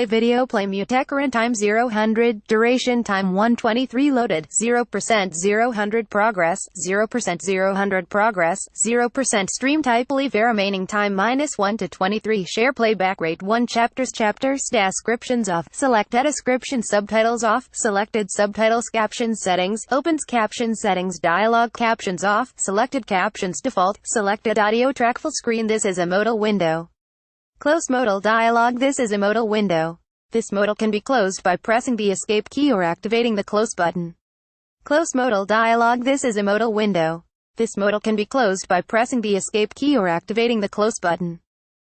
display VideoPlayMuteCurrent time 0-100, duration time 123 loaded, 0% 0-100 progress, 0% 0-100 progress, 0% stream TypeLIVERemaining time -1 to 23, share playback rate 1 chapters descriptions off, selected description subtitles off, selected subtitles captions settings, opens caption settings dialog captions off, selected captions default, selected audio track full screen. This is a modal window. Close modal dialog. This is a modal window. This modal can be closed by pressing the escape key or activating the close button. Close modal dialog. This is a modal window. This modal can be closed by pressing the escape key or activating the close button.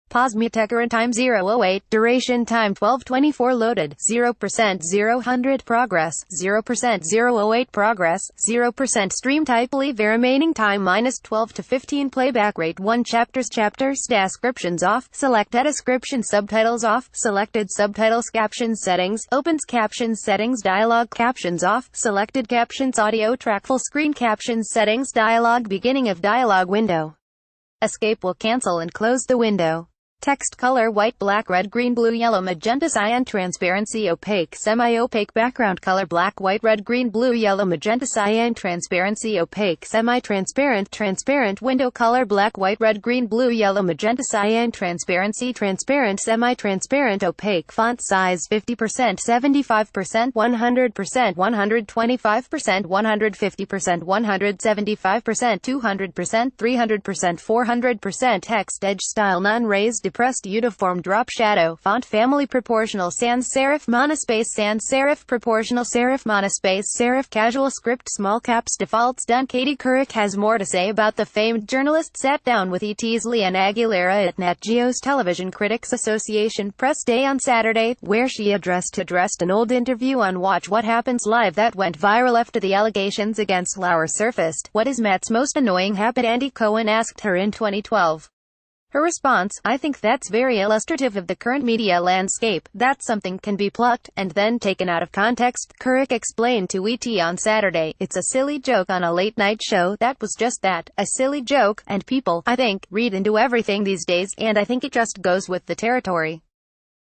Pause MuteCurrent time 0-08, duration time 12:24 loaded, 0% 0-100 progress, 0% 0-08 progress, 0% stream TypeLIVERemaining time -12 to 15, playback rate 1 chapters descriptions off, selected description subtitles off, selected subtitles captions settings, opens captions settings dialog captions off, selected captions audio track full screen captions settings dialog beginning of dialog window. Escape will cancel and close the window. Text color white, black, red, green, blue, yellow, magenta, cyan, transparency, opaque, semi-opaque, background color black, white, red, green, blue, yellow, magenta, cyan, transparency, opaque, semi-transparent, transparent, window color black, white, red, green, blue, yellow, magenta, cyan, transparency, transparent, semi-transparent, opaque, font size 50%, 75%, 100%, 125%, 150%, 175%, 200%, 300%, 400%, text edge style non-raised, depressed, uniform, drop shadow, font family proportional, sans serif, monospace, sans serif, proportional, serif, monospace, serif, casual, script, small caps, defaults. Done. Katie Couric has more to say about the famed journalist sat down with ET's Leanne Aguilera at Nat Geo's Television Critics Association press day on Saturday, where she addressed an old interview on Watch What Happens Live that went viral after the allegations against Lauer surfaced. What is Matt's most annoying habit? Andy Cohen asked her in 2012. Her response: I think that's very illustrative of the current media landscape, that something can be plucked, and then taken out of context. Couric explained to ET on Saturday, it's a silly joke on a late-night show, that was just that, a silly joke, and people, I think, read into everything these days, and I think it just goes with the territory.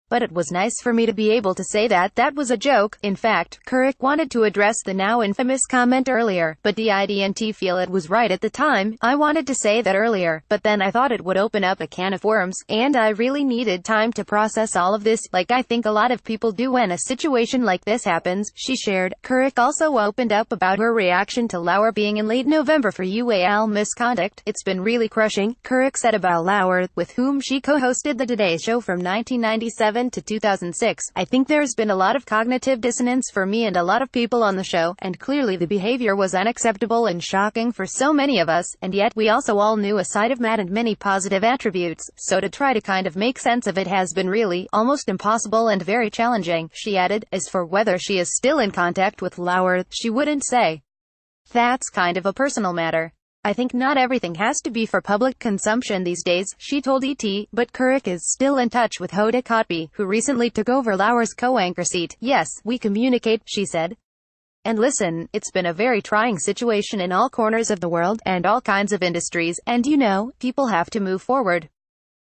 But it was nice for me to be able to say that was a joke. In fact, Couric wanted to address the now infamous comment earlier, but didn't feel it was right at the time. I wanted to say that earlier, but then I thought it would open up a can of worms, and I really needed time to process all of this, like I think a lot of people do when a situation like this happens, she shared. Couric also opened up about her reaction to Lauer being in late November for UAL misconduct. It's been really crushing, Couric said about Lauer, with whom she co-hosted the Today Show from 1997 to 2006. I think there's been a lot of cognitive dissonance for me and a lot of people on the show, and clearly the behavior was unacceptable and shocking for so many of us, and yet we also all knew a side of Matt and many positive attributes, so to try to kind of make sense of it has been really, almost impossible and very challenging, she added. As for whether she is still in contact with Lauer, she wouldn't say. That's kind of a personal matter. I think not everything has to be for public consumption these days, she told ET, but Couric is still in touch with Hoda Kotb, who recently took over Lauer's co-anchor seat. Yes, we communicate, she said. And listen, it's been a very trying situation in all corners of the world, and all kinds of industries, and you know, people have to move forward.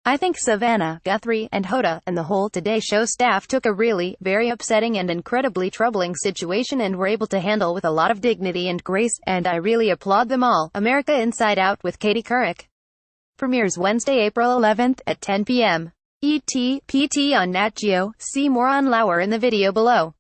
I think Savannah, Guthrie, and Hoda, and the whole Today Show staff took a really, very upsetting and incredibly troubling situation and were able to handle with a lot of dignity and grace, and I really applaud them all. America Inside Out with Katie Couric premieres Wednesday, April 11th at 10 p.m. ET, PT on Nat Geo. See more on Lauer in the video below.